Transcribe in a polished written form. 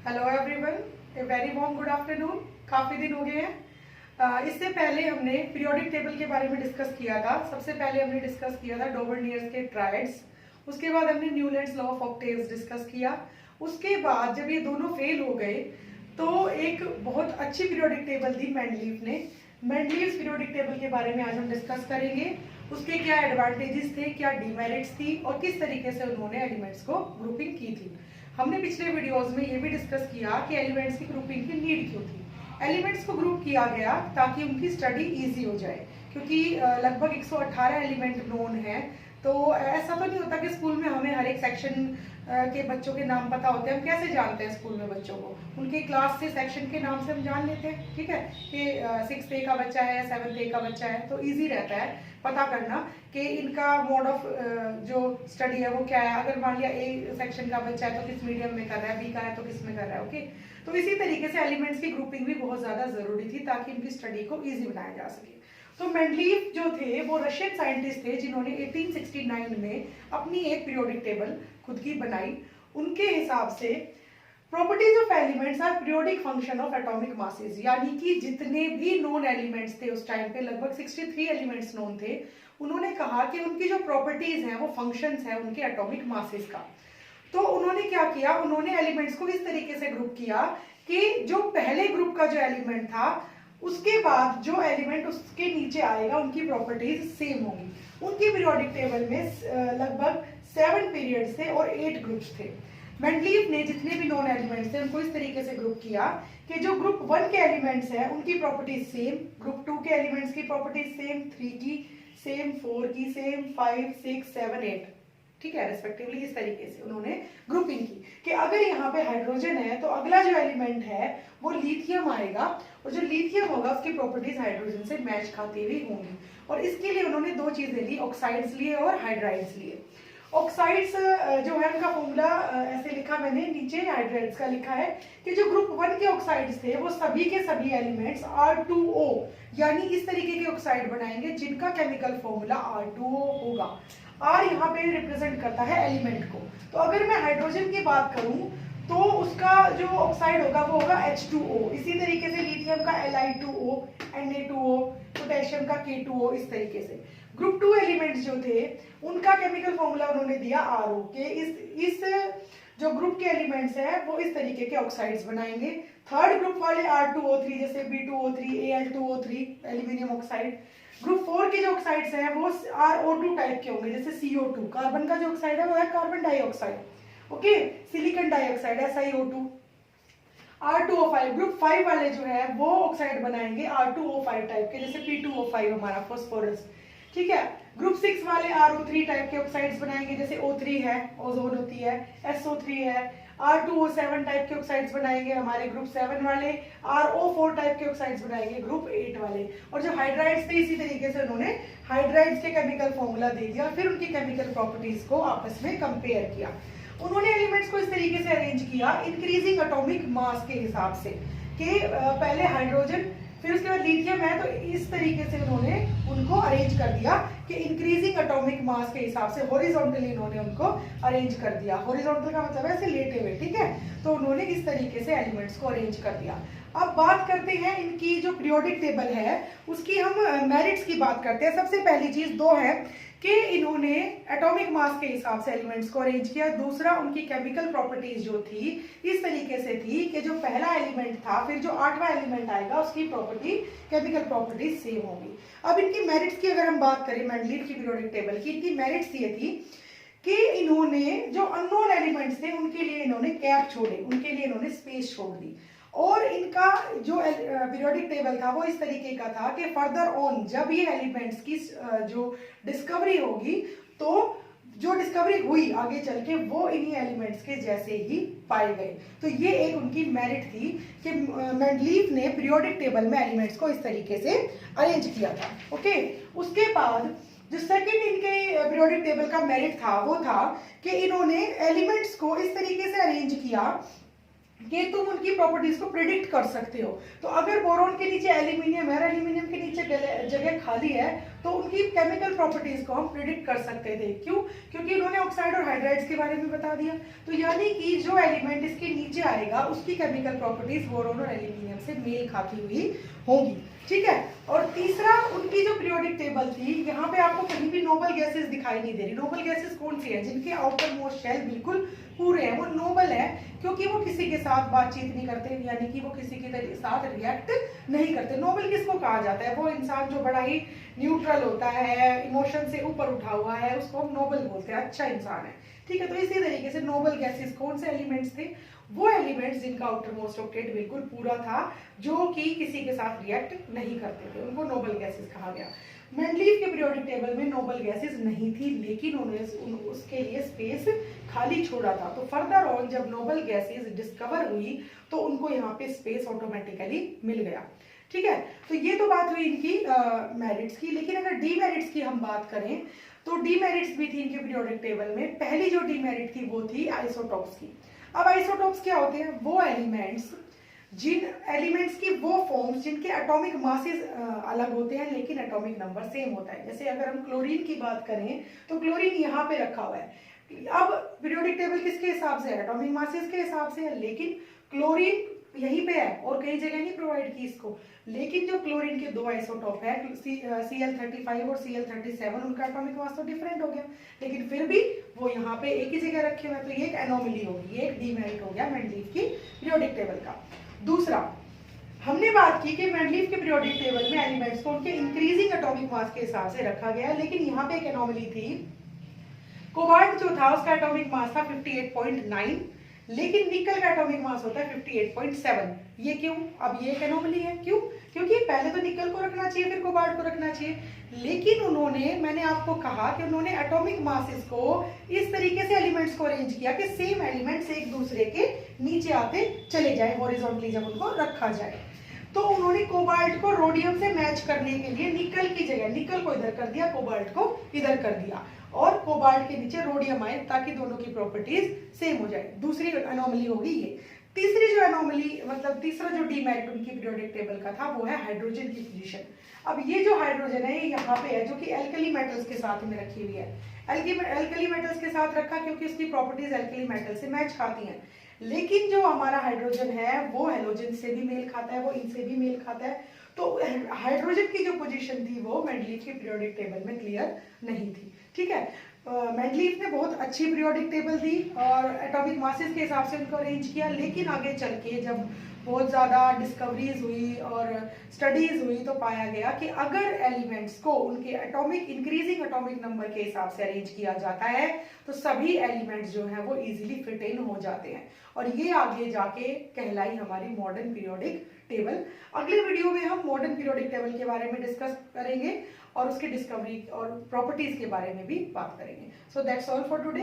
Hello everyone, a very warm good afternoon. काफ़ी दिन हो गए हैं। इससे पहले हमने पीरियोडिक टेबल के बारे में डिस्कस किया था। सबसे पहले हमने डिस्कस किया था डोबर्नियर्स के ट्रायड्स। उसके बाद हमने Newlands law of octaves discuss किया। उसके बाद जब ये दोनों फेल हो गए तो एक बहुत अच्छी पीरियोडिक टेबल दी मेंडलीफ ने। मेंडलीव्स पीरियोडिक टेबल के बारे में आज हम डिस्कस करेंगे। उसके क्या एडवांटेजेस थे, क्या डिमेरिट्स थी और किस तरीके से उन्होंने एलिमेंट्स को ग्रुपिंग की थी। हमने पिछले वीडियोस में ये भी डिस्कस किया कि एलिमेंट्स की ग्रुपिंग की नीड क्यों थी। एलिमेंट्स को ग्रुप किया गया ताकि उनकी स्टडी इजी हो जाए, क्योंकि लगभग 118 एलिमेंट नोन है। तो ऐसा तो नहीं होता कि स्कूल में हमें हर एक सेक्शन के बच्चों के नाम पता होते हैं। हम कैसे जानते हैं स्कूल में बच्चों को? उनके क्लास से, सेक्शन के नाम से हम जान लेते हैं। ठीक है कि 6th A का बच्चा है, 7th A का बच्चा है, तो इजी रहता है पता करना कि इनका मोड ऑफ जो स्टडी है वो क्या है। अगर मान लिया A सेक्शन का बच्चा है तो किस मीडियम में कर रहा है, B का है तो किस में कर रहा है। ओके, तो इसी तरीके से एलिमेंट्स की ग्रुपिंग भी बहुत ज्यादा जरूरी थी ताकि इनकी स्टडी को ईजी बनाया जा सके। तो मेंडलीफ जो थे वो रशियन साइंटिस्ट थे जिन्होंने 1869 में अपनी एक पीरियोडिक टेबल खुद की बनाई। उनके हिसाब से properties of elements are periodic function of atomic masses, यानी कि जितने भी नोन एलिमेंट्स थे उस टाइम पे, लगभग 63 एलिमेंट्स नोन थे। उन्होंने कहा कि उनकी जो प्रॉपर्टीज हैं वो फंक्शंस है उनके एटॉमिक मासेस का। तो उन्होंने क्या किया, उन्होंने एलिमेंट्स को इस तरीके से ग्रुप किया कि जो पहले ग्रुप का जो एलिमेंट था उसके बाद जो एलिमेंट उसके नीचे आएगा उनकी प्रॉपर्टीज सेम होंगी। उनकी पीरियोडिक टेबल में लगभग 7 पीरियड्स थे और 8 ग्रुप्स थे। मेंडलीफ ने जितने भी नॉन एलिमेंट्स थे उनको इस तरीके से ग्रुप किया कि जो ग्रुप 1 के एलिमेंट्स हैं उनकी प्रॉपर्टीज सेम, ग्रुप 2 के एलिमेंट्स की प्रॉपर्टीज सेम, 3 की सेम, 4 की सेम, 5, 6, 7, 8, ठीक है, रेस्पेक्टिवली। इस तरीके से उन्होंने ग्रुपिंग की कि अगर यहाँ पे हाइड्रोजन है तो अगला जो एलिमेंट है वो लिथियम आएगा और जो लिथियम होगा उसकी प्रॉपर्टीज हाइड्रोजन से मैच खाती हुई होंगी। और इसके लिए उन्होंने दो चीजें ली, ऑक्साइड्स लिए और हाइड्राइड्स लिए। ऑक्साइड्स जो है उनका फॉर्मूला ऐसे लिखा मैंने, नीचे हाइड्राइड्स का लिखा है कि जो ग्रुप 1 के ऑक्साइड्स थे वो सभी के सभी एलिमेंट्स R2O यानी इस तरीके के ऑक्साइड बनाएंगे जिनका केमिकल फॉर्मूला R2O होगा। R यहाँ पे रिप्रेजेंट करता है एलिमेंट को। तो अगर मैं हाइड्रोजन की बात करूं तो उसका जो ऑक्साइड होगा वो होगा H2O। इसी तरीके से लिथियम का Li2O, Na2O, पोटेशियम का K2O, इस तरीके से। ग्रुप 2 एलिमेंट्स जो थे उनका केमिकल फॉर्मूला उन्होंने दिया RO के। इस जो ग्रुप के एलिमेंट्स हैं वो इस तरीके के ऑक्साइड्स बनाएंगे। थर्ड ग्रुप वाले R2O3 जैसे B2O3, Al2O3 aluminium oxide. Group 4 के जो ऑक्साइड्स हैं वो RO2 टाइप के होंगे, जैसे CO2। कार्बन का जो ऑक्साइड है वो है carbon dioxide, okay, silicon dioxide SiO2। R2O5 group 5 वाले जो है वो ऑक्साइड बनाएंगे R2O5 टाइप के, जैसे P2O5 हमारा फॉस्फोरस, ठीक है। ग्रुप 6 वाले RO3 टाइप के ऑक्साइड्स बनाएंगे, जैसे O3 है, ओजोन होती है, SO3 है। R2O7 टाइप के ऑक्साइड्स बनाएंगे हमारे ग्रुप 7 वाले। RO4 टाइप के ऑक्साइड्स बनाएंगे ग्रुप 8 वाले। और जो हाइड्राइड्स थे इसी तरीके से उन्होंने हाइड्राइड्स के केमिकल फॉर्मूला दे दिया, फिर उनकी केमिकल प्रॉपर्टीज को आपस में कंपेयर किया। उन्होंने एलिमेंट्स को इस तरीके से अरेंज किया इंक्रीजिंग एटॉमिक मास के हिसाब से कि पहले हाइड्रोजन, फिर उसके बाद लिथियम है, तो इस तरीके से उन्होंने उनको अरेंज कर दिया कि इंक्रीजिंग एटॉमिक मास के हिसाब से हॉरिजॉन्टली उन्होंने उनको अरेंज कर दिया। हॉरिजॉन्टल का मतलब है ऐसे लेटे हुए, ठीक है। तो उन्होंने इस तरीके से एलिमेंट्स को अरेंज कर दिया। अब बात करते हैं इनकी जो पीरियोडिक टेबल है उसकी हम मेरिट्स की बात करते हैं। सबसे पहली चीज दो है कि इन्होंने एटॉमिक मास के हिसाब से एलिमेंट्स को अरेंज किया। दूसरा, उनकी केमिकल प्रॉपर्टीज जो थी इस तरीके से थी कि जो पहला एलिमेंट था फिर जो 8वां एलिमेंट आएगा उसकी प्रॉपर्टी, केमिकल प्रॉपर्टीज सेम होगी। अब इनकी मेरिट्स की अगर हम बात करें मेंडलीफ की पीरियोडिक टेबल की, इनकी मेरिट्स ये थी कि इन्होंने जो अननोन एलिमेंट्स थे उनके लिए इन्होंने गैप छोड़े, उनके लिए इन्होंने स्पेस छोड़ दी। और इनका जो पीरियोडिक टेबल था वो इस तरीके का था कि फर्दर ऑन जब ये एलिमेंट्स की जो डिस्कवरी होगी तो जो डिस्कवरी हुई आगे चल के वो इन्हीं एलिमेंट्स के जैसे ही पाए गए। तो ये एक उनकी मेरिट थी कि मेंडलीफ ने पीरियोडिक टेबल में एलिमेंट्स को इस तरीके से अरेंज किया था, ओके। उसके बाद जो सेकंड इनके पीरियोडिक टेबल का मेरिट था वो था कि इन्होंने एलिमेंट्स को इस तरीके से अरेंज किया कि तुम उनकी प्रॉपर्टीज को प्रिडिक्ट कर सकते हो। तो अगर बोरोन के नीचे एल्यूमिनियम है, एल्यूमिनियम के नीचे जगह खाली है, तो उनकी केमिकल प्रॉपर्टीज को हम प्रिडिक्ट कर सकते थे। क्यों? क्योंकि उन्होंने ऑक्साइड और हाइड्राइड्स के बारे में बता दिया। तो यानी कि जो एलिमेंट इसके नीचे आएगा उसकी केमिकल प्रॉपर्टीज बोरोन और एल्यूमिनियम से मेल खाती हुई होंगी। ठीक है। और तीसरा, उनकी जो पीरियोडिक टेबल थी, यहाँ पे आपको कहीं भी नोबल गैसेस दिखाई नहीं दे रही। नोबल गैसेस कौन सी है? जिनके आउटर मोस्ट शेल बिल्कुल पूरे हैं, वो नोबल है, क्योंकि वो किसी के साथ बातचीत नहीं करते, यानी कि वो किसी के साथ रिएक्ट नहीं करते। नोबल किसको कहा जाता है? वो इंसान जो बड़ा ही न्यूट्रल होता है, इमोशन से ऊपर उठा हुआ है, उसको हम नोबल बोलते हैं, अच्छा इंसान है। ठीक है। तो इसी तरीके से नोबल गैसेस कौन से एलिमेंट्स थे? वो एलिमेंट्स जिनका आउटर मोस्ट ऑक्टेट बिल्कुल पूरा था, जो कि किसी के साथ रिएक्ट नहीं करते थे, उनको नोबल गैसेस कहा गया। मेंडलीव के पीरियोडिक टेबल में नोबल गैसेस नहीं थी, लेकिन उन्होंने उसके लिए स्पेस खाली छोड़ा था। तो फर्दर ऑन जब नोबल गैसेस डिस्कवर हुई तो उनको यहाँ पे स्पेस ऑटोमेटिकली मिल गया। ठीक है। तो ये तो बात हुई इनकी मेरिट्स की। लेकिन अगर डीमेरिट्स की हम बात करें तो डीमेरिट्स भी थी इनके पीरियोडिक टेबल में। पहली जो डीमेरिट थी वो थी आइसोटॉप्स की। अब आइसोटॉप्स क्या होते हैं? वो एलिमेंट्स की वो फॉर्म्स जिनके एटॉमिक मासेस अलग होते हैं लेकिन एटॉमिक नंबर सेम होता है। जैसे अगर हम क्लोरीन की बात करें तो क्लोरीन यहाँ पे रखा हुआ है। अब पीरियोडिक टेबल किसके हिसाब से है? एटॉमिक मासेस के हिसाब से है, लेकिन क्लोरीन यहीं पे है और कई जगह नहीं प्रोवाइड की इसको। लेकिन जो क्लोरीन के दो आइसोटॉप है Cl35 और Cl37, उनका एटॉमिक मास तो डिफरेंट हो गया, लेकिन फिर भी वो यहाँ पे एक ही जगह रखे हुए हैं। तो ये एक एनोमली होगी, ये एक डीमेरिट हो गया मेंडलीव की पीरियोडिक टेबल का। दूसरा, हमने बात की कि मेंडलीव के पीरियोडिक टेबल में एलिमेंट्स को उनके इंक्रीजिंग एटॉमिक मास के हिसाब से रखा गया, लेकिन यहाँ पे एक एनोमली थी। कोबाल्ट जो था उसका एटॉमिक मास था 58.9, लेकिन निकल का एटॉमिक मास होता है 58.7। ये क्यों? अब ये एक एनोमली है। क्यों? क्योंकि पहले तो निकल को रखना चाहिए, फिर कोबाल्ट को रखना चाहिए, लेकिन उन्होंने, मैंने आपको कहा कि उन्होंने एटॉमिक मासेस को इस तरीके से एलिमेंट्स को अरेंज किया कि सेम एलिमेंट्स एक दूसरे के नीचे आते चले जाए, हॉरिजॉन्टली जब उनको रखा जाए। तो उन्होंने कोबाल्ट को रोडियम से मैच करने के लिए निकल की जगह निकल को इधर कर दिया, कोबाल्ट को इधर कर दिया, और कोबाल्ट के नीचे रोडियम आए ताकि दोनों की प्रॉपर्टीज सेम हो जाए। दूसरी एनोमली होगी ये। तीसरी जो एनोमली, मतलब तीसरा जो डीमेरिट उनकी पीरियोडिक टेबल का था, वो है हाइड्रोजन की पोजीशन। अब ये जो हाइड्रोजन है ये यहाँ पे है, जो कि एल्कली मेटल्स के साथ में रखी हुई है। एल्कली मेटल्स के साथ रखा क्योंकि उसकी प्रॉपर्टीज एल्कली मेटल से मैच खाती हैं। लेकिन जो हमारा हाइड्रोजन है वो हेलोजन से भी मेल खाता है, वो इनसे भी मेल खाता है। तो हाइड्रोजन की जो पोजीशन थी वो मेंडलीव के पीरियोडिक टेबल में क्लियर नहीं थी। ठीक है। मेंडलीव ने बहुत अच्छी पीरियोडिक टेबल दी और एटॉमिक मासेस के हिसाब से उनको अरेंज किया, लेकिन आगे चल के जब बहुत ज़्यादा डिस्कवरीज हुई और स्टडीज हुई तो पाया गया कि अगर एलिमेंट्स को उनके इंक्रीजिंग एटॉमिक नंबर के हिसाब से अरेंज किया जाता है तो सभी एलिमेंट्स जो हैं वो इजीली फिट इन हो जाते हैं, और ये आगे जाके कहलाई हमारी मॉडर्न पीरियोडिक टेबल। अगले वीडियो में हम मॉडर्न पीरियोडिक टेबल के बारे में डिस्कस करेंगे और उसकी डिस्कवरी और प्रॉपर्टीज के बारे में भी बात करेंगे। So that's all for today.